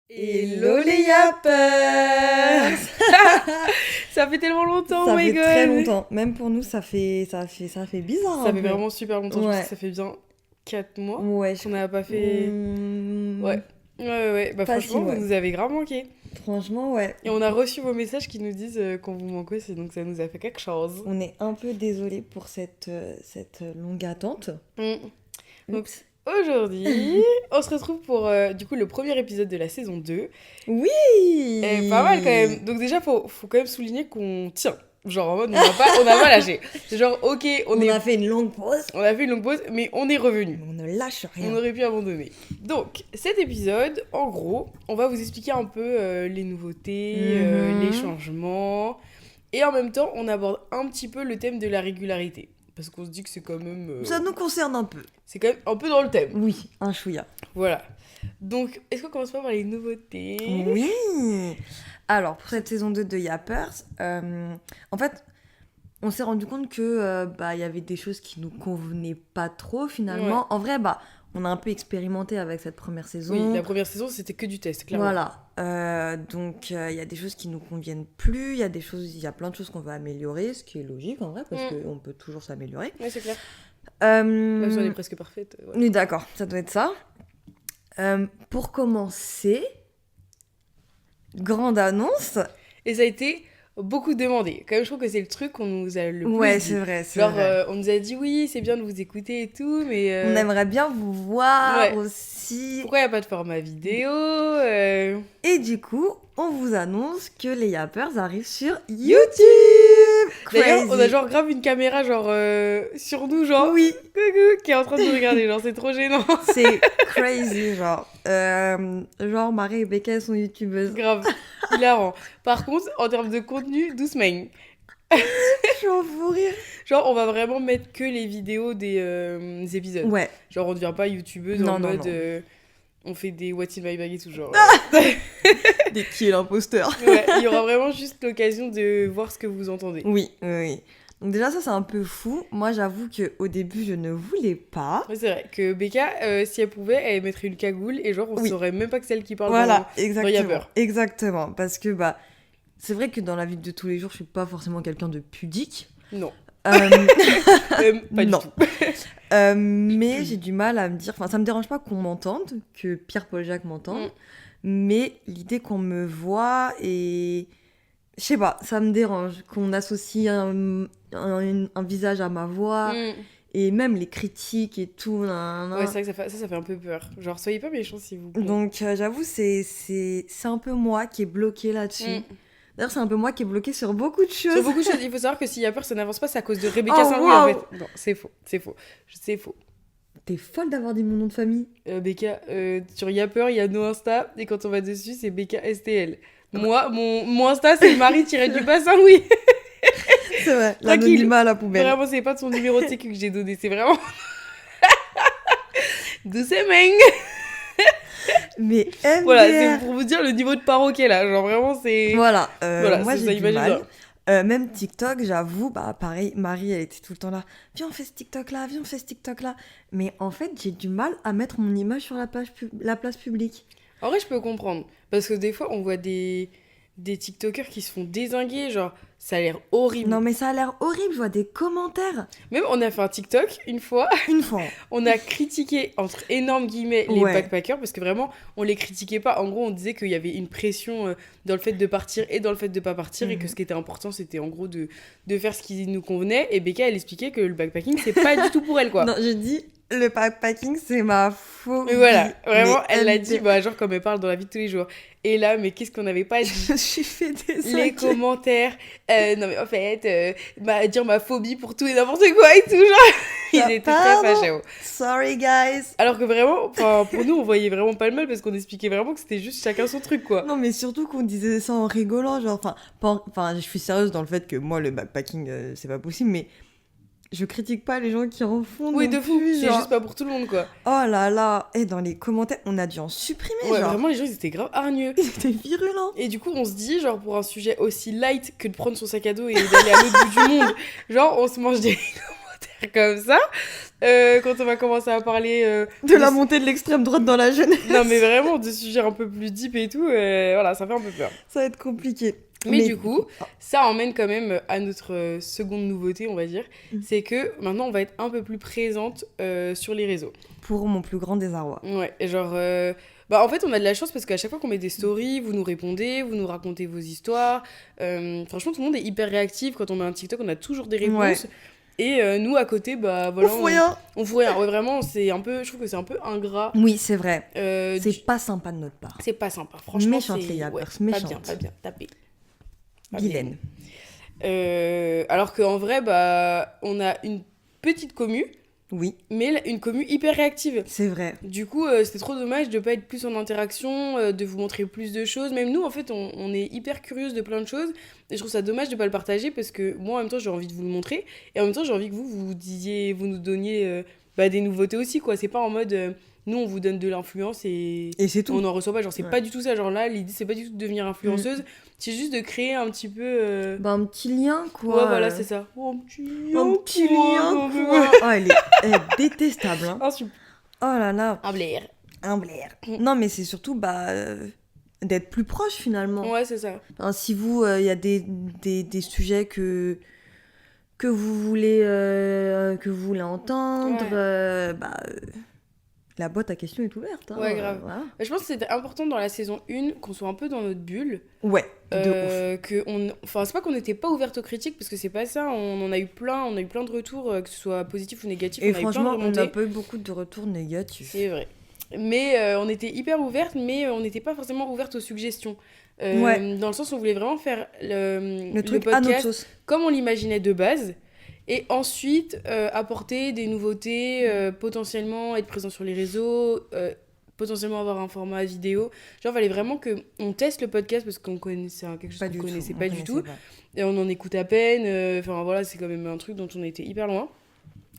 Hello les yappers. Ça fait tellement longtemps, Ça oh my fait god. très longtemps. Même pour nous, ça fait bizarre. Ça un fait peu. vraiment super longtemps, je Ouais. pense que ça fait bien 4 mois Ouais, qu'on n'a pas fait... Ouais. Ouais. Bah Facile, franchement, ouais. vous nous avez grave manqué. Franchement, ouais. Et on a reçu vos messages qui nous disent qu'on vous manque aussi, donc ça nous a fait quelque chose. On est un peu désolé pour cette longue attente. Mm. Donc Oups. aujourd'hui, on se retrouve pour du coup le premier épisode de la saison 2. Oui. Et pas mal quand même. Donc déjà, faut quand même souligner qu'on tient. Genre en mode, on n'a pas lâché. C'est genre, ok, On a fait une longue pause. on a fait une longue pause, mais on est revenu. Mais on ne lâche rien. On aurait pu abandonner. Donc, cet épisode, en gros, on va vous expliquer un peu les nouveautés, les changements. Et en même temps, on aborde un petit peu le thème de la régularité. Parce qu'on se dit que c'est quand même... Ça nous concerne un peu. c'est quand même un peu dans le thème. Oui, un chouïa. Voilà. Donc, est-ce qu'on commence pas par les nouveautés ? Oui. Alors, pour cette saison 2 de Yappers, en fait, on s'est rendu compte que il y avait des choses qui nous convenaient pas trop finalement. Ouais. En vrai, on a un peu expérimenté avec cette première saison. Oui, la première saison, c'était que du test, clairement. Voilà. Donc, il y a des choses qui nous conviennent plus. Il y a plein de choses qu'on va améliorer, ce qui est logique en vrai, parce qu'on peut toujours s'améliorer. Ouais, c'est clair. Même si on est Euh... presque parfaite. Ouais. Oui, d'accord, ça doit être ça. Pour commencer, grande annonce. Et ça a été beaucoup demandé. Quand même, je trouve que c'est le truc qu'on nous a le plus Ouais, dit. c'est vrai. Genre, on nous a dit oui, c'est bien de vous écouter et tout, mais... On aimerait bien vous voir ouais. aussi. Pourquoi il n'y a pas de format vidéo Et du coup, on vous annonce que les Yappers arrivent sur YouTube. D'ailleurs, Crazy. on a genre grave une caméra genre sur nous, genre... Oui, coucou, qui est en train de nous regarder, genre c'est trop gênant. c'est crazy, genre. Genre, Marie et Becca elles sont youtubeuses. Grave, hilarant. Par contre, en termes de contenu, doucement. Je suis en fou rire. Genre, on va vraiment mettre que les vidéos des épisodes. Ouais. Genre, on devient pas youtubeuse Non, en non, mode... non. on fait des What's in my bag et tout, genre... Dès qui est l'imposteur. Ouais, il y aura vraiment juste l'occasion de voir ce que vous entendez. Oui. Donc déjà, ça, c'est un peu fou. Moi, j'avoue qu'au début, je ne voulais pas. Ouais, c'est vrai que Becca, si elle pouvait, elle mettrait une cagoule et genre, on saurait même pas que c'est elle qui parle Voilà, dans exactement. Yapper. Exactement. Parce que, c'est vrai que dans la vie de tous les jours, je suis pas forcément quelqu'un de pudique. Non. Euh, Pas non. du tout. Mais j'ai du mal à me dire... Enfin, ça me dérange pas qu'on m'entende, que Pierre-Paul Jacques m'entende. Mais l'idée qu'on me voit et... Je sais pas, ça me dérange qu'on associe un visage à ma voix. Et même les critiques et tout. Ouais, c'est vrai que ça fait un peu peur. Genre, soyez pas méchants, s'il vous plaît. Donc, j'avoue, c'est un peu moi qui est bloquée là-dessus. D'ailleurs, c'est un peu moi qui est bloquée sur beaucoup de choses. Sur beaucoup de choses, il faut savoir que si Yapper, ça n'avance pas, c'est à cause de Rebecca Oh, Saint-Louis, wow. en fait. Non, c'est faux. T'es folle d'avoir dit mon nom de famille. Becca, sur Yapper, il y a nos Insta, et quand on va dessus, c'est Becca STL. Moi, mon Insta, c'est Marie-du-bas Saint-Louis. C'est vrai, Tranquille. l'anonymat à la poubelle. Vraiment, c'est pas de son numéro de sécu que j'ai donné, c'est vraiment... Doucement. Mais MDR... Voilà, c'est pour vous dire le niveau de paro qu'elle a. Genre vraiment, c'est... Voilà, Voilà, moi c'est ça, j'ai du imagine mal. Même TikTok, j'avoue, pareil, Marie, elle était tout le temps là. Viens, on fait ce TikTok-là, viens, on fait ce TikTok-là. Mais en fait, j'ai du mal à mettre mon image sur la place publique. En vrai, je peux comprendre. Parce que des fois, on voit des TikTokers qui se font dézinguer. Genre, ça a l'air horrible. Non, mais ça a l'air horrible, je vois des commentaires. Même, on a fait un TikTok, une fois. Une fois. On a critiqué, entre énormes guillemets, les Ouais. backpackers. Parce que vraiment, on les critiquait pas. En gros, on disait qu'il y avait une pression dans le fait de partir et dans le fait de pas partir. Et que ce qui était important, c'était en gros de faire ce qui nous convenait. Et Becca, elle expliquait que le backpacking, c'est pas du tout pour elle, quoi. Non, je dis, le backpacking, c'est ma phobie. Mais voilà, vraiment, Mais elle l'a MDR. dit, genre comme elle parle dans la vie de tous les jours. Et là, mais qu'est-ce qu'on n'avait pas dit? Je suis fait des Les commentaires, non mais en fait, dire ma phobie pour tout et n'importe quoi et tout, genre, ils étaient très Pardon. fâchés. Sorry, guys. Alors que vraiment, pour nous, on voyait vraiment pas le mal parce qu'on expliquait vraiment que c'était juste chacun son truc, quoi. Non, mais surtout qu'on disait ça en rigolant, genre, je suis sérieuse dans le fait que moi, le backpacking, c'est pas possible, mais je critique pas les gens qui en font. Oui, non de fou, plus, c'est genre. juste pas pour tout le monde, quoi. Oh là là, et dans les commentaires, on a dû en supprimer, Ouais, genre. vraiment, les gens, ils étaient grave hargneux. Ils étaient virulents. Et du coup, on se dit, genre, pour un sujet aussi light que de prendre son sac à dos et d'aller à l'autre bout du monde, genre, on se mange des commentaires comme ça. Quand on va commencer à parler De la montée de l'extrême droite dans la jeunesse. Non mais vraiment de sujets un peu plus deep et tout, voilà, ça fait un peu peur. Ça va être compliqué. Mais du coup, ça emmène quand même à notre seconde nouveauté, on va dire. C'est que maintenant, on va être un peu plus présente sur les réseaux. Pour mon plus grand désarroi. Ouais, et genre... Bah, en fait, on a de la chance parce qu'à chaque fois qu'on met des stories, vous nous répondez, vous nous racontez vos histoires. Franchement, tout le monde est hyper réactif. Quand on met un TikTok, on a toujours des réponses. Ouais. Et nous, à côté, bah voilà... On fout rien. On fout rien. Ouais, vraiment, c'est un peu... Je trouve que c'est un peu ingrat. Oui, c'est vrai. C'est pas sympa de notre part. C'est pas sympa. Franchement, méchante, c'est... les gars. Ouais, Méchante. pas bien. Tapez. Vilaine. Alors qu'en vrai, bah, on a une petite commu, Oui, mais une commu hyper réactive. c'est vrai. Du coup, c'était trop dommage de pas être plus en interaction, de vous montrer plus de choses. Même nous, en fait, on est hyper curieuse de plein de choses. Et je trouve ça dommage de pas le partager parce que moi, en même temps, j'ai envie de vous le montrer. Et en même temps, j'ai envie que vous nous donniez des nouveautés aussi, quoi. C'est pas en mode... nous, on vous donne de l'influence et c'est tout. on n'en reçoit pas. Genre, c'est Ouais. pas du tout ça. Genre là, l'idée, c'est pas du tout de devenir influenceuse. C'est juste de créer un petit peu... Bah, un petit lien, quoi. Ouais, voilà, c'est ça. Oh, un petit lien, Un petit lien, quoi. Oh, elle est détestable, hein. Un super. Oh là là. Un blaire. Un blaire. Non, mais c'est surtout, d'être plus proche, finalement. Ouais, c'est ça. Enfin, si vous, il y a des sujets que vous voulez entendre, la boîte à questions est ouverte. Hein, Ouais, grave. voilà. Je pense que c'était important dans la saison 1 qu'on soit un peu dans notre bulle. Ouais, de ouf. Enfin, c'est pas qu'on n'était pas ouverte aux critiques, parce que c'est pas ça. On a eu plein de retours, que ce soit positif ou négatif. Et on a eu plein de franchement, on remontées. n'a pas eu beaucoup de retours négatifs. C'est vrai. Mais on était hyper ouverte, mais on n'était pas forcément ouverte aux suggestions. Ouais. Dans le sens où on voulait vraiment faire Le truc à notre podcast sauce. comme on l'imaginait de base. Et ensuite, apporter des nouveautés, potentiellement être présent sur les réseaux, potentiellement avoir un format vidéo. Genre, il fallait vraiment qu'on teste le podcast parce qu'on connaissait quelque chose qu'on connaissait pas du tout. Et on en écoute à peine. Enfin, voilà, c'est quand même un truc dont on était hyper loin.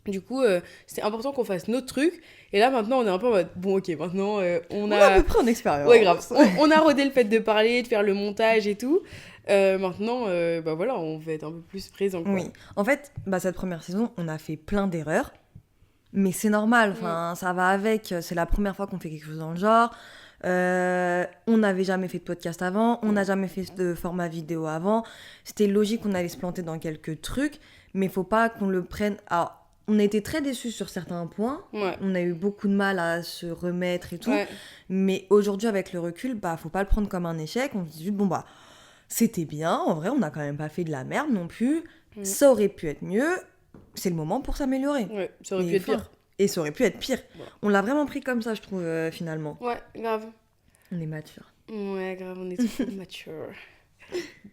Du coup, c'était important qu'on fasse notre truc. Et là, maintenant, on est un peu en mode, bon, ok, maintenant, on a... à peu près en expérience. Ouais, grave. On a rodé le fait de parler, de faire le montage et tout. Maintenant, voilà, on va être un peu plus présent, quoi. Oui. En fait, cette première saison, on a fait plein d'erreurs. Mais c'est normal, enfin, ça va avec. C'est la première fois qu'on fait quelque chose dans le genre. On n'avait jamais fait de podcast avant. On n'a jamais fait de format vidéo avant. C'était logique qu'on allait se planter dans quelques trucs. Mais il faut pas qu'on le prenne... Alors, on a été très déçus sur certains points. Ouais. On a eu beaucoup de mal à se remettre et tout. Ouais. Mais aujourd'hui, avec le recul, faut pas le prendre comme un échec. On se dit, c'était bien. En vrai, on n'a quand même pas fait de la merde non plus. Ça aurait pu être mieux. C'est le moment pour s'améliorer. Ouais, ça aurait pu être pire. Et ça aurait pu être pire. Ouais. On l'a vraiment pris comme ça, je trouve, finalement. Ouais, grave. On est mature. Ouais, grave, on est trop mature.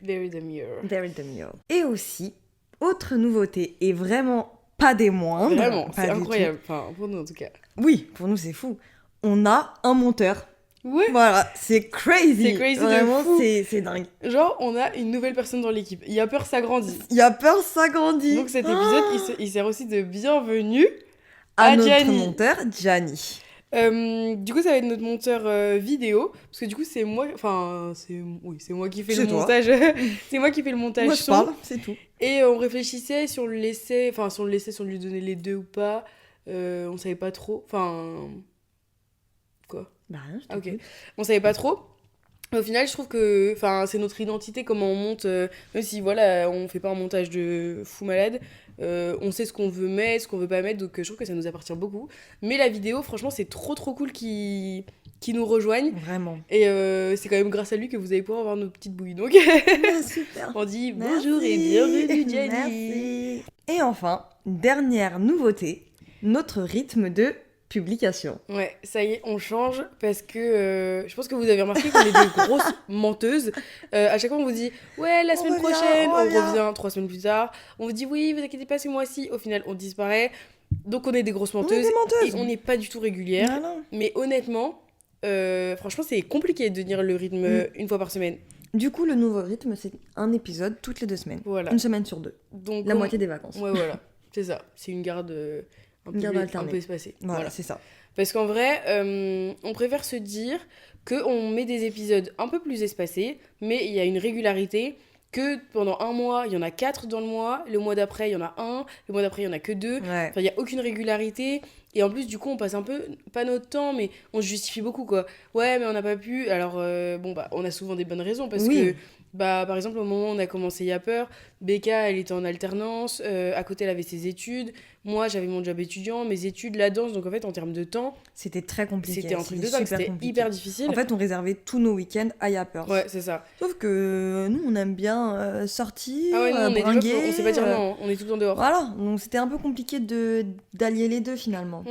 Very demure. Very demure. Et aussi, autre nouveauté, et vraiment pas des moindres. Vraiment, pas c'est du incroyable. Enfin, pour nous, en tout cas. tout. Oui, pour nous, c'est fou. On a un monteur. Ouais. Voilà, c'est crazy. C'est crazy de vraiment, fou. c'est dingue. Genre, on a une nouvelle personne dans l'équipe. Il y a peur, ça grandit. Il y a peur, ça grandit. Donc cet épisode, il sert aussi de bienvenue à notre Gianni. monteur, Gianni. Du coup, ça va être notre monteur vidéo. Parce que du coup, c'est moi... Enfin, c'est moi qui fais C'est le toi. montage. C'est moi qui fais le montage Moi, je son. parle, c'est tout. Et on réfléchissait si on le laissait... Enfin, si on le laissait, si on lui donnait les deux ou pas. On savait pas trop. Enfin... Quoi ? Rien, je Ah, ok. t'écoute. On savait pas trop. Au final, je trouve que c'est notre identité, comment on monte. Même si, voilà, on fait pas un montage de fou malade. On sait ce qu'on veut mettre, ce qu'on veut pas mettre. Donc, je trouve que ça nous appartient beaucoup. Mais la vidéo, franchement, c'est trop cool qui nous rejoignent. Vraiment. Et c'est quand même grâce à lui que vous allez pouvoir avoir nos petites bouilles. Donc, Super. on dit Merci. bonjour et bienvenue, Gianni. Merci. Et enfin, dernière nouveauté, notre rythme de publication. Ouais, ça y est, on change parce que je pense que vous avez remarqué qu'on est des grosses menteuses. À chaque fois, on vous dit ouais, la semaine prochaine, on revient 3 semaines plus tard. On vous dit oui, vous inquiétez pas, ce mois-ci. Au final, on disparaît. Donc, on est des grosses menteuses. On est des menteuses. Et on n'est pas du tout régulières. Voilà. Mais honnêtement, franchement, c'est compliqué de tenir le rythme une fois par semaine. Du coup, le nouveau rythme, c'est un épisode toutes les 2 semaines. Voilà. Une semaine sur 2. Donc, La moitié des vacances. Ouais, voilà. C'est ça. C'est une garde un peu espacée. Voilà, c'est ça. Parce qu'en vrai, on préfère se dire qu'on met des épisodes un peu plus espacés, mais il y a une régularité, que pendant un mois, il y en a 4 dans le mois, le mois d'après, il y en a un, le mois d'après, il y en a que 2. Ouais. Enfin, il n'y a aucune régularité. Et en plus, du coup, on passe un peu, pas notre temps, mais on se justifie beaucoup, quoi. Ouais, mais on n'a pas pu. Alors, bon, bah, on a souvent des bonnes raisons parce Oui. que, bah, par exemple, au moment où on a commencé Yapper, Becca, elle était en alternance. À côté, elle avait ses études. Moi, j'avais mon job étudiant, mes études, la danse. Donc, en fait, en termes de temps, C'était très compliqué. c'était un truc de super dingue. C'était compliqué. hyper difficile. En fait, on réservait tous nos week-ends à Yappers. Ouais, c'est ça. Sauf que nous, on aime bien sortir, Ah ouais, nous, on est des gens bringuer. on sait pas dire non, hein. On est tout le temps dehors. Voilà, donc c'était un peu compliqué d'allier les deux finalement.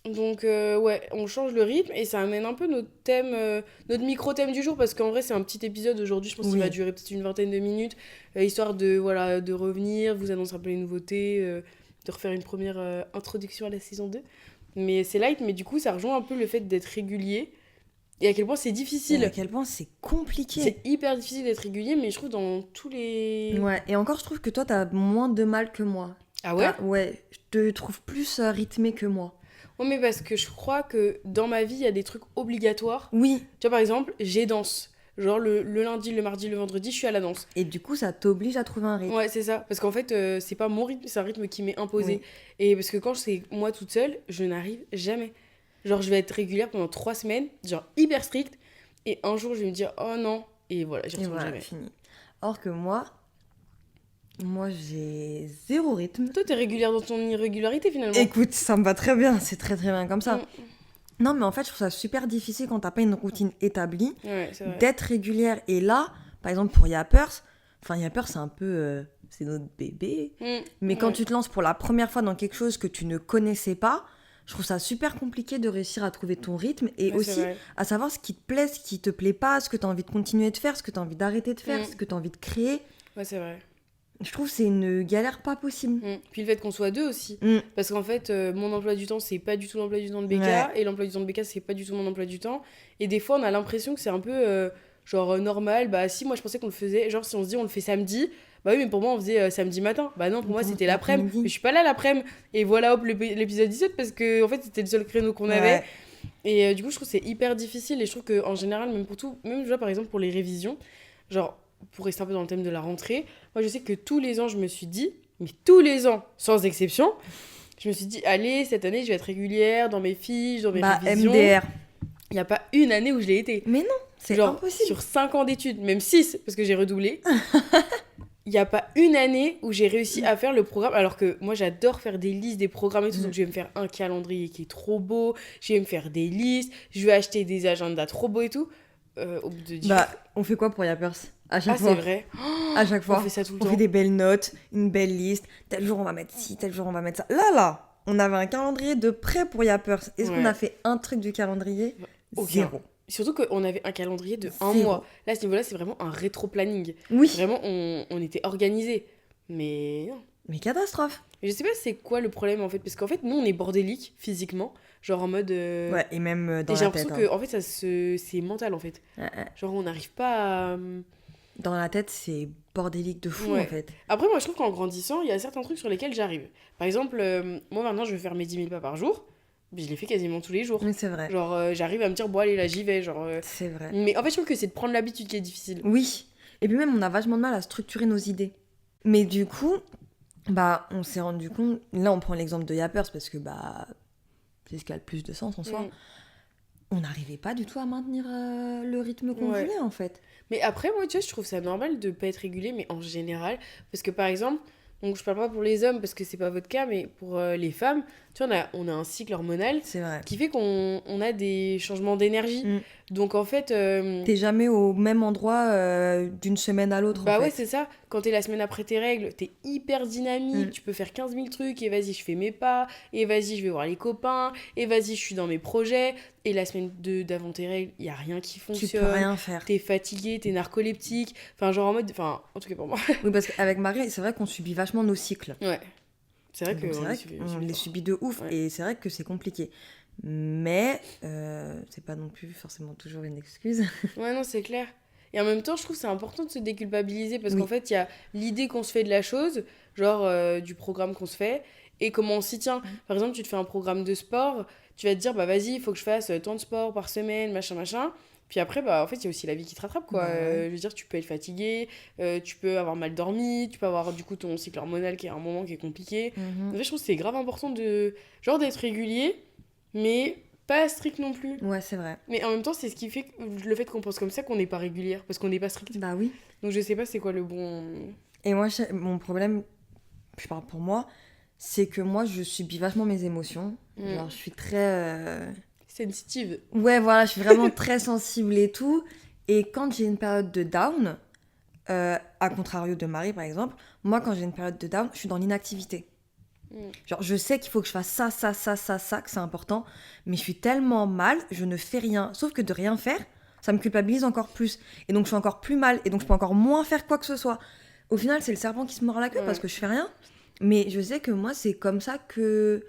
Donc, ouais, on change le rythme et ça amène un peu notre thème, notre micro-thème du jour parce qu'en vrai, c'est un petit épisode aujourd'hui. Je pense qu'il va durer peut-être une vingtaine de minutes, histoire de, voilà, de revenir, vous annoncer un peu les nouveautés, de refaire une première introduction à la saison 2. Mais c'est light, mais du coup, ça rejoint un peu le fait d'être régulier et à quel point c'est difficile. Et à quel point c'est compliqué. C'est hyper difficile d'être régulier, mais je trouve dans tous les. Ouais, et encore, je trouve que toi, t'as moins de mal que moi. Ah ouais? Ouais, je te trouve plus rythmé que moi. Ouais, mais parce que je crois que dans ma vie, il y a des trucs obligatoires. Oui. Tu vois, par exemple, j'ai danse. Genre le lundi, le mardi, le vendredi, je suis à la danse. Et du coup, ça t'oblige à trouver un rythme. Ouais, c'est ça. Parce qu'en fait, c'est pas mon rythme, c'est un rythme qui m'est imposé. Oui. Et parce que quand c'est moi toute seule, je n'arrive jamais. Genre, je vais être régulière pendant 3 semaines, genre hyper stricte. Et un jour, je vais me dire, oh non. Et voilà, j'y Et retourne voilà, jamais. fini. Or que moi, j'ai zéro rythme. Toi, t'es régulière dans ton irrégularité finalement. Écoute, ça me va très bien, c'est très très bien comme ça. Mm. Non, mais en fait, je trouve ça super difficile quand t'as pas une routine établie, Ouais, c'est vrai. d'être régulière. Et là, par exemple, pour Yappers, Yappers, c'est un peu. C'est notre bébé. Mais quand Ouais. tu te lances pour la première fois dans quelque chose que tu ne connaissais pas, je trouve ça super compliqué de réussir à trouver ton rythme et Ouais, c'est aussi vrai. à savoir ce qui te plaît, ce qui te plaît pas, ce que tu as envie de continuer de faire, ce que tu as envie d'arrêter de faire, Mm. ce que tu as envie de créer. Ouais, c'est vrai. Je trouve que c'est une galère pas possible. Puis le fait qu'on soit deux aussi. Mm. Parce qu'en fait, mon emploi du temps, c'est pas du tout l'emploi du temps de Becca. Et l'emploi du temps de Becca, c'est pas du tout mon emploi du temps. Et des fois, on a l'impression que c'est un peu genre normal. Bah si, moi je pensais qu'on le faisait. Genre si on se dit on le fait samedi. Bah oui, mais pour moi, on faisait samedi matin. Bah non, pour moi, c'était l'après-midi. Mais je suis pas là l'après-midi. Et voilà, hop, l'épisode 17, parce que en fait, c'était le seul créneau qu'on avait. Et du coup, je trouve que c'est hyper difficile. Et je trouve qu'en général, même pour tout, même déjà par exemple pour les révisions, genre pour rester un peu dans le thème de la rentrée, moi je sais que tous les ans, je me suis dit, mais tous les ans, sans exception, je me suis dit, allez, cette année, je vais être régulière dans mes fiches, dans mes révisions. MDR. Il n'y a pas une année où je l'ai été. Mais non, c'est Genre, impossible. sur 5 ans d'études, même 6, parce que j'ai redoublé, il n'y a pas une année où j'ai réussi à faire le programme. Alors que moi, j'adore faire des listes, des programmes et tout. Donc, je vais me faire un calendrier qui est trop beau. Je vais me faire des listes. Je vais acheter des agendas trop beaux et tout. Au bout de 10 jours. On fait quoi pour Yappers à chaque Ah, fois c'est vrai. À chaque fois. On fait ça tout le On temps. fait des belles notes, une belle liste. Tel jour, on va mettre ci, tel jour, on va mettre ça. Là, on avait un calendrier de prêt pour Yappers. Est-ce qu'on a fait un truc du calendrier? Aucun. Zéro. Surtout qu'on avait un calendrier de un Zéro. mois. Là, à ce niveau-là, c'est vraiment un rétro-planning. Oui. Vraiment, on était organisés. Mais non. Mais catastrophe. Je sais pas c'est quoi le problème en fait. Parce qu'en fait, nous, on est bordélique physiquement. Genre en mode. Ouais, et même dans et j'ai la tête. l'impression que en fait, c'est mental en fait. Genre, on n'arrive pas à. Dans la tête, c'est bordélique de fou Ouais. en fait. Après, moi, je trouve qu'en grandissant, il y a certains trucs sur lesquels j'arrive. Par exemple, moi maintenant, je veux faire mes 10 000 pas par jour. Mais je les fais quasiment tous les jours. Oui, c'est vrai. Genre, j'arrive à me dire, bon, allez, là, j'y vais. Genre, C'est vrai. Mais en fait, je trouve que c'est de prendre l'habitude qui est difficile. Oui. Et puis même, on a vachement de mal à structurer nos idées. Mais du coup, on s'est rendu compte. Là, on prend l'exemple de Yappers parce que c'est ce qui a le plus de sens en soi. On n'arrivait pas du tout à maintenir le rythme qu'on voulait en fait. Mais après, moi, tu vois, je trouve ça normal de pas être régulier, mais en général. Parce que par exemple, donc je parle pas pour les hommes parce que c'est pas votre cas, mais pour les femmes, tu vois, on a un cycle hormonal C'est vrai. qui fait qu'on a des changements d'énergie. Donc en fait. T'es jamais au même endroit d'une semaine à l'autre. Bah en fait. ouais, c'est ça. Quand t'es la semaine après tes règles, t'es hyper dynamique. Tu peux faire 15 000 trucs. Et vas-y, je fais mes pas. Et vas-y, je vais voir les copains. Et vas-y, je suis dans mes projets. Et la semaine d'avant tes règles, y a rien qui fonctionne. Tu peux rien faire. T'es fatigué, t'es narcoleptique. Enfin, genre en mode. Enfin, en tout cas pour moi. Oui, parce qu'avec Marie, c'est vrai qu'on subit vachement nos cycles. Ouais. C'est vrai Donc, qu'on les subit de ouf. Ouais. Et c'est vrai que c'est compliqué. Mais c'est pas non plus forcément toujours une excuse. Ouais, non, c'est clair. Et en même temps, je trouve que c'est important de se déculpabiliser parce qu'en fait, il y a l'idée qu'on se fait de la chose, genre du programme qu'on se fait, et comment on s'y tient. Par exemple, tu te fais un programme de sport, tu vas te dire, bah vas-y, il faut que je fasse tant de sport par semaine, machin, machin. Puis après, bah, en fait, il y a aussi la vie qui te rattrape, quoi. Bah ouais. Je veux dire, tu peux être fatigué, tu peux avoir mal dormi, tu peux avoir du coup ton cycle hormonal qui est un moment qui est compliqué. En fait, je trouve que c'est grave important genre d'être régulier, mais pas strict non plus. Ouais, c'est vrai. Mais en même temps, c'est ce qui fait le fait qu'on pense comme ça qu'on n'est pas régulière, parce qu'on n'est pas strict. Bah oui. Donc je sais pas c'est quoi le bon... Et moi, mon problème, je parle pour moi, c'est que moi, je subis vachement mes émotions. Genre, je suis très... Sensitive. Ouais, voilà, je suis vraiment très sensible et tout. Et quand j'ai une période de down, à contrario de Marie, par exemple, moi, quand j'ai une période de down, je suis dans l'inactivité. Genre, je sais qu'il faut que je fasse ça, que c'est important, mais je suis tellement mal, je ne fais rien. Sauf que de rien faire, ça me culpabilise encore plus. Et donc, je suis encore plus mal, et donc je peux encore moins faire quoi que ce soit. Au final, c'est le serpent qui se mord la queue parce que je fais rien. Mais je sais que moi, c'est comme ça que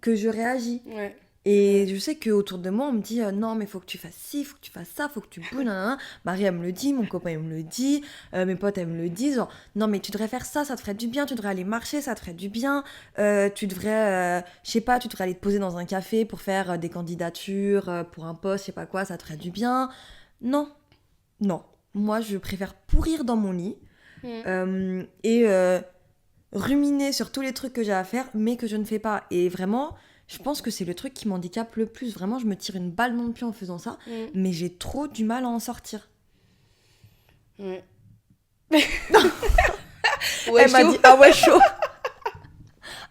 je réagis. Ouais. Et je sais qu'autour de moi, on me dit non, mais faut que tu fasses ci, faut que tu fasses ça, faut que tu bouges, nanana. Marie, elle me le dit, mon copain, il me le dit, mes potes, elles me le disent. Genre, non, mais tu devrais faire ça, ça te ferait du bien, tu devrais aller marcher, ça te ferait du bien. Tu devrais, je sais pas, tu devrais aller te poser dans un café pour faire des candidatures pour un poste, je sais pas quoi, ça te ferait du bien. Non, non. Moi, je préfère pourrir dans mon lit et ruminer sur tous les trucs que j'ai à faire, mais que je ne fais pas. Et vraiment. Je pense que c'est le truc qui m'handicape le plus. Vraiment, je me tire une balle dans le pied en faisant ça, mais j'ai trop du mal à en sortir. Ouais. Elle m'a dit ah ouais, chaud.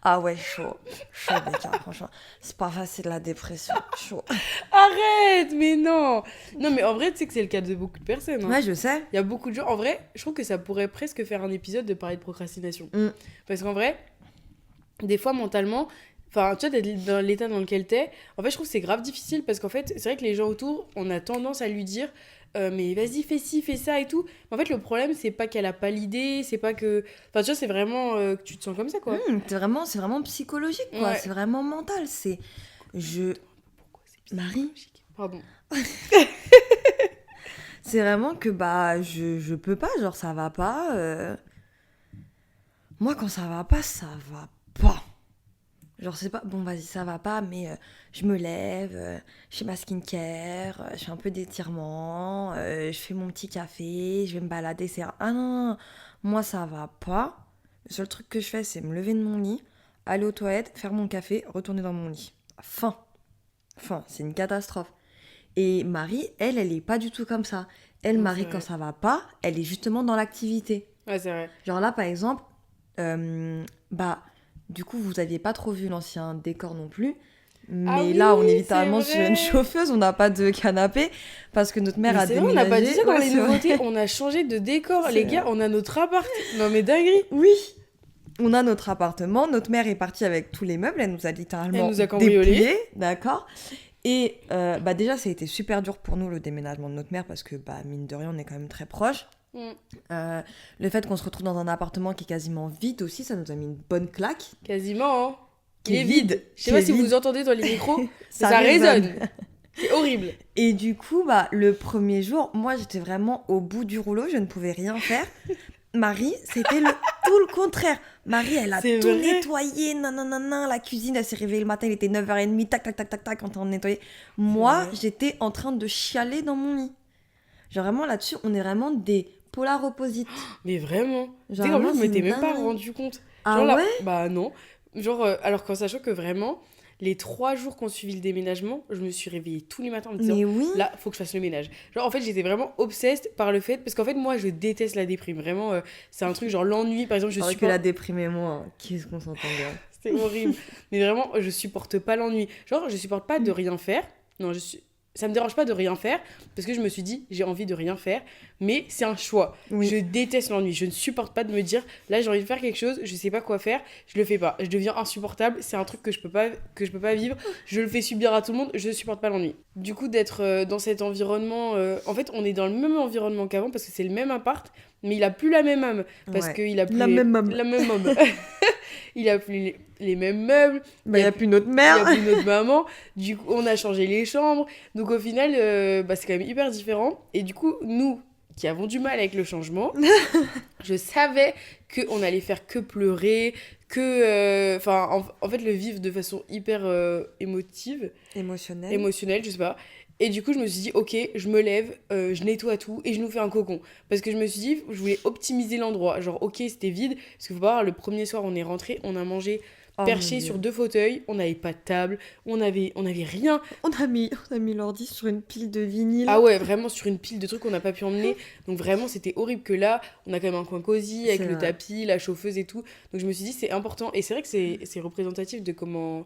Ah ouais, chaud. Chaud, Becca, franchement. C'est pas facile la dépression. Chaud. Arrête, mais non. Non, mais en vrai, tu sais que c'est le cas de beaucoup de personnes. Hein. Ouais, je sais. Il y a beaucoup de gens. En vrai, je trouve que ça pourrait presque faire un épisode de parler de procrastination. Parce qu'en vrai, des fois, mentalement, enfin, tu vois, d'être dans l'état dans lequel t'es, en fait, je trouve que c'est grave difficile parce qu'en fait, c'est vrai que les gens autour, on a tendance à lui dire mais vas-y, fais ci, fais ça et tout. Mais en fait, le problème, c'est pas qu'elle a pas l'idée, c'est pas que. Enfin, tu vois, c'est vraiment que tu te sens comme ça, quoi. C'est vraiment psychologique, quoi. Ouais. C'est vraiment mental. C'est. Pourquoi c'est psychologique ? Marie. Pardon. C'est vraiment que, bah, je peux pas, genre, ça va pas. Moi, quand ça va pas, ça va pas. Genre, c'est pas, bon, vas-y, ça va pas, mais je me lève, je fais ma skincare, je fais un peu d'étirement, je fais mon petit café, je vais me balader, c'est... Ah non, moi, ça va pas. Le seul truc que je fais, c'est me lever de mon lit, aller aux toilettes, faire mon café, retourner dans mon lit. Fin, c'est une catastrophe. Et Marie, elle est pas du tout comme ça. Elle, Non, Marie, quand ça va pas, elle est justement dans l'activité. Ouais, c'est vrai. Genre là, par exemple, du coup, vous aviez pas trop vu l'ancien décor non plus. Mais oui, là, on est littéralement sur une chauffeuse, on n'a pas de canapé parce que notre mère a déménagé. On n'a pas dit ça dans les nouveautés, on a changé de décor. Les gars, on a notre appart. Non mais dinguerie. Oui, on a notre appartement, notre mère est partie avec tous les meubles, elle nous a littéralement dépouillés, d'accord. Et déjà, ça a été super dur pour nous le déménagement de notre mère parce que mine de rien, on est quand même très proches. Le fait qu'on se retrouve dans un appartement qui est quasiment vide aussi, ça nous a mis une bonne claque. Quasiment, hein. Qui est vide. Je sais pas si vous entendez dans les micros, ça résonne. C'est horrible. Et du coup, le premier jour, moi j'étais vraiment au bout du rouleau, je ne pouvais rien faire. Marie, c'était tout le contraire. Marie, elle a tout nettoyé, nanana, la cuisine, elle s'est réveillée le matin, il était 9h30, tac, quand on nettoyait. Moi, j'étais en train de chialer dans mon lit. Genre vraiment là-dessus, on est vraiment des polars opposites. Mais vraiment. Tu sais qu'en plus, je m'étais même pas rendu compte. Genre, ah ouais bah non. Genre, alors qu'en sachant que vraiment, les 3 jours qu'on suivi le déménagement, je me suis réveillée tous les matins en me disant, là, faut que je fasse le ménage. Genre, en fait, j'étais vraiment obsesse par le fait, parce qu'en fait, moi, je déteste la déprime. Vraiment, c'est un truc, genre l'ennui, par exemple, je supporte... que la déprime et moi, qu'est-ce qu'on s'entend bien. C'était horrible. Mais vraiment, je supporte pas l'ennui. Genre, je supporte pas de rien faire. Non, ça me dérange pas de rien faire parce que je me suis dit j'ai envie de rien faire, mais c'est un choix. Je déteste l'ennui, je ne supporte pas de me dire là j'ai envie de faire quelque chose, je sais pas quoi faire, je le fais pas, je deviens insupportable, c'est un truc que je peux pas vivre, je le fais subir à tout le monde, je supporte pas l'ennui. Du coup d'être dans cet environnement, en fait on est dans le même environnement qu'avant parce que c'est le même appart, mais il a plus la même âme parce qu'il a plus la même âme. Il a plus les mêmes meubles. Il y a plus notre mère. Il y a plus notre maman. Du coup, on a changé les chambres. Donc au final, c'est quand même hyper différent. Et du coup, nous, qui avons du mal avec le changement, je savais qu'on allait faire que pleurer, en fait, le vivre de façon hyper émotionnelle, je sais pas. Et du coup, je me suis dit, ok, je me lève, je nettoie tout et je nous fais un cocon. Parce que je me suis dit, je voulais optimiser l'endroit. Genre, ok, c'était vide. Parce qu'il faut voir, le premier soir, on est rentré, on a mangé Oh, mon perché Dieu. sur 2 fauteuils, on n'avait pas de table, on avait rien. On a mis l'ordi sur une pile de vinyle. Ah ouais, vraiment sur une pile de trucs qu'on n'a pas pu emmener. Donc vraiment, c'était horrible que là, on a quand même un coin cosy avec C'est le vrai. tapis, la chauffeuse et tout. Donc je me suis dit, c'est important. Et c'est vrai que c'est représentatif de comment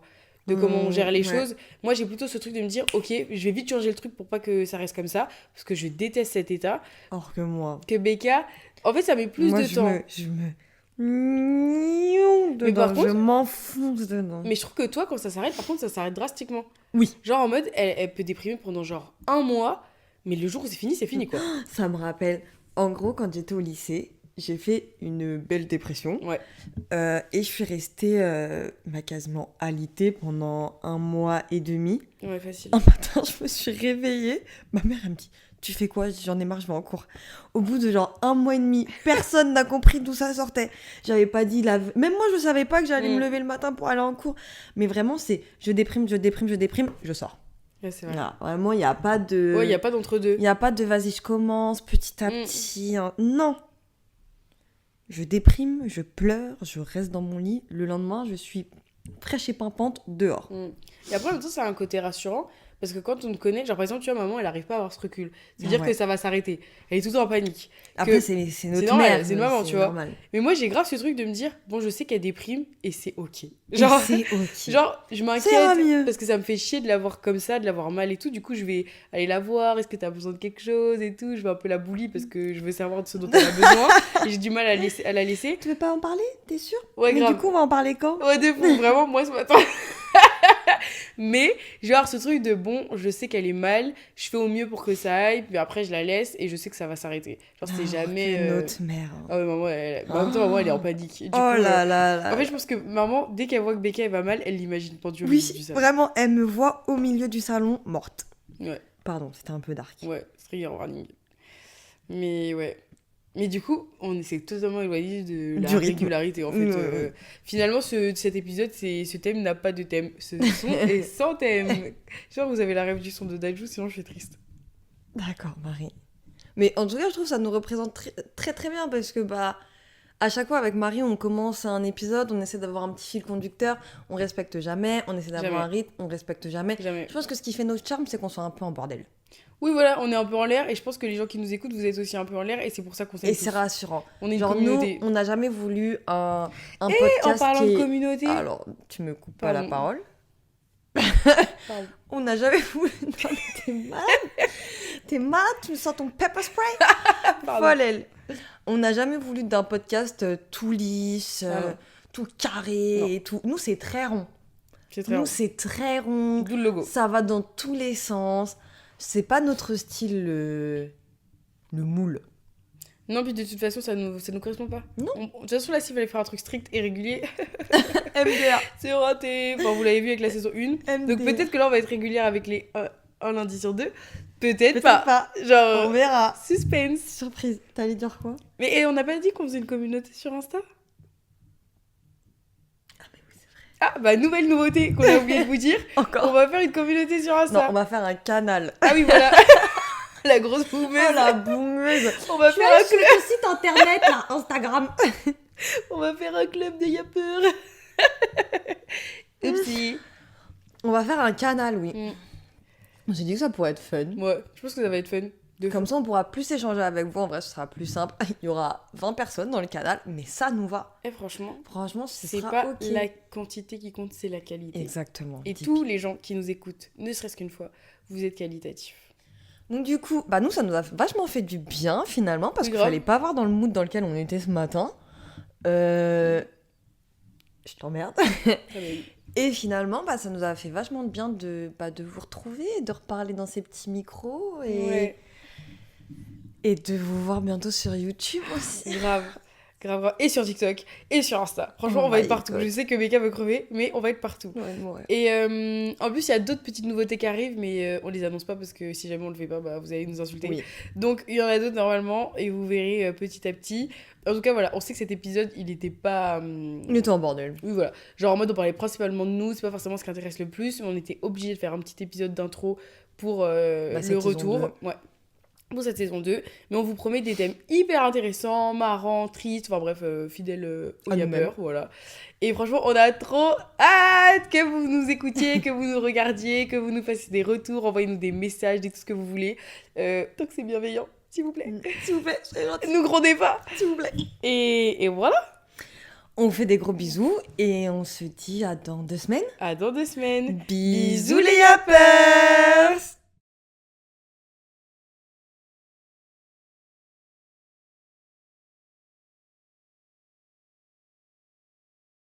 on gère les Ouais. choses. Moi, j'ai plutôt ce truc de me dire, ok, je vais vite changer le truc pour pas que ça reste comme ça, parce que je déteste cet état. Or que moi. Que Becca, en fait, ça met plus moi, de temps. je me dedans. Mais par contre- je m'enfonce dedans. Mais je trouve que toi, quand ça s'arrête, par contre, ça s'arrête drastiquement. Oui. Genre en mode, elle peut déprimer pendant genre 1 mois, mais le jour où c'est fini quoi. Ça me rappelle. En gros, quand j'étais au lycée, j'ai fait une belle dépression. Ouais. Et je suis restée quasiment alitée pendant 1 mois et demi. Ouais, facile. Un matin, je me suis réveillée. Ma mère, elle me dit, tu fais quoi? Je dis, j'en ai marre, je vais en cours. Au bout de genre 1 mois et demi, personne n'a compris d'où ça sortait. J'avais pas dit Même moi, je savais pas que j'allais me lever le matin pour aller en cours. Mais vraiment, c'est je déprime, je sors. Ouais, c'est vrai. Voilà, vraiment, il n'y a pas de... Ouais, il n'y a pas d'entre-deux. Il n'y a pas de vas-y, je commence petit à Mm. petit. Hein. Non. Je déprime, je pleure, je reste dans mon lit. Le lendemain, je suis fraîche et pimpante dehors. Et après, en même temps, ça a un côté rassurant. Parce que quand on te connaît, genre par exemple, tu vois, maman, elle arrive pas à avoir ce recul. C'est-à-dire Ouais. que ça va s'arrêter. Elle est tout le temps en panique. Après, Que- c'est notre normal, mère. c'est une maman, c'est tu vois. normal. Mais moi, j'ai grave ce truc de me dire, bon, je sais qu'elle déprime et c'est ok. Et Genre, c'est ok. genre je Ça ira m'inquiète mieux. parce que ça me fait chier de la voir comme ça, de la voir mal et tout. Du coup, je vais aller la voir. Est-ce que t'as besoin de quelque chose et tout. Je vais un peu la bully parce que je veux savoir de ce dont elle a besoin. Et j'ai du mal à la laisser. Tu veux pas en parler? T'es sûre? Ouais, Mais grave. du coup, on va en parler quand? Ouais, de fou, vraiment, moi ce matin. Mais je vais avoir ce truc de bon, je sais qu'elle est mal, je fais au mieux pour que ça aille, puis après je la laisse et je sais que ça va s'arrêter. Genre, c'est jamais. C'est notre mère. Ah ouais, maman, en même temps, maman, elle est en panique. Du Oh coup, là là là. En fait, je pense que maman, dès qu'elle voit que Becca elle va mal, elle l'imagine pendue au Oui, milieu du salon. vraiment, elle me voit au milieu du salon, morte. Ouais, Pardon, c'était un peu dark. ouais, trigger warning. Mais ouais. Mais du coup, on s'est totalement éloigné de la Du rythme. régularité en fait. Ouais. Finalement, cet épisode, ce thème n'a pas de thème. Ce son est sans thème. Genre, vous avez la rêve du son de Dajou, sinon je suis triste. D'accord, Marie. Mais en tout cas, je trouve que ça nous représente très très bien parce que à chaque fois avec Marie, on commence un épisode, on essaie d'avoir un petit fil conducteur, on respecte jamais, on essaie d'avoir Jamais. un rythme, on respecte jamais. Jamais. Je pense que ce qui fait notre charme, c'est qu'on soit un peu en bordel. Oui, voilà, on est un peu en l'air et je pense que les gens qui nous écoutent, vous êtes aussi un peu en l'air et c'est pour ça qu'on s'aime Et tous. c'est rassurant. On est une Genre communauté. nous, on n'a jamais voulu un En podcast parlant qui de est- communauté. Alors, tu me coupes pas la Pardon. parole. Pardon. On n'a jamais voulu... Non, mais t'es malade. T'es malade, tu me sens ton pepper spray. Pardon. Folle, elle. On n'a jamais voulu d'un podcast tout lisse, Pardon. tout carré Non. et tout. Nous, c'est très rond. C'est très Nous, rond. c'est très rond. D'où le logo. Ça va dans tous les sens. C'est pas notre style, le moule. Non, puis de toute façon, ça nous correspond pas. Non. De toute façon, là, s'il fallait faire un truc strict et régulier, MDR. c'est raté. Enfin, vous l'avez vu avec la saison 1. Donc MDR. peut-être que là, on va être régulière avec les un lundi sur 2. Peut-être Peut-être pas. pas. Genre, On verra. suspense. Surprise. T'allais dire quoi? Mais on n'a pas dit qu'on faisait une communauté sur Insta? Ah, bah, nouvelle nouveauté qu'on a oublié de vous dire. On Encore. va faire une communauté sur Non, Insta. on va faire un canal. Ah oui, voilà. La grosse boumeuse. Oh la boumeuse. On va faire un club. le site internet, là, Instagram. On va faire un club de yappeurs. Oupsie. On va faire un canal, oui. Mm. On s'est dit que ça pourrait être fun. Ouais, je pense que ça va être fun. De Comme ça, on pourra plus échanger avec vous. En vrai, ce sera plus simple. Il y aura 20 personnes dans le canal, mais ça nous va. Et franchement, Franchement, ce c'est sera pas ok. la quantité qui compte, c'est la qualité. Exactement. Et Typique. tous les gens qui nous écoutent, ne serait-ce qu'une fois, vous êtes qualitatifs. Donc du coup, nous, ça nous a vachement fait du bien, finalement, parce Oui, qu'il grave. fallait pas voir dans le mood dans lequel on était ce matin. Je t'emmerde. Très bien. Et finalement, ça nous a fait vachement de bien de vous retrouver, de reparler dans ces petits micros Ouais, et de vous voir bientôt sur YouTube aussi. grave. Grave, grave. Et sur TikTok, et sur Insta. Franchement, Oh on va my être partout. God. Je sais que Becca veut crever, mais on va être partout. Ouais. Et en plus, il y a d'autres petites nouveautés qui arrivent, mais on les annonce pas parce que si jamais on le fait pas, vous allez nous insulter. Oui. Donc, il y en a d'autres normalement, et vous verrez petit à petit. En tout cas, voilà, on sait que cet épisode, il était pas. Il était en bordel. Oui, voilà. Genre en mode, on parlait principalement de nous, c'est pas forcément ce qui intéresse le plus, mais on était obligé de faire un petit épisode d'intro pour le cette saison retour. Ouais. Pour cette saison 2. Mais on vous promet des thèmes hyper intéressants, marrants, tristes, enfin bref, fidèles au À Yapper, nous-mêmes. voilà. Et franchement, on a trop hâte que vous nous écoutiez, que vous nous regardiez, que vous nous fassiez des retours, envoyez-nous des messages, dites tout ce que vous voulez. Tant que c'est bienveillant, s'il vous plaît. S'il vous plaît, soyez gentils. Nous grondez pas. S'il vous plaît. Et voilà. On vous fait des gros bisous et on se dit à dans 2 semaines. À dans 2 semaines. Bisous les yappers!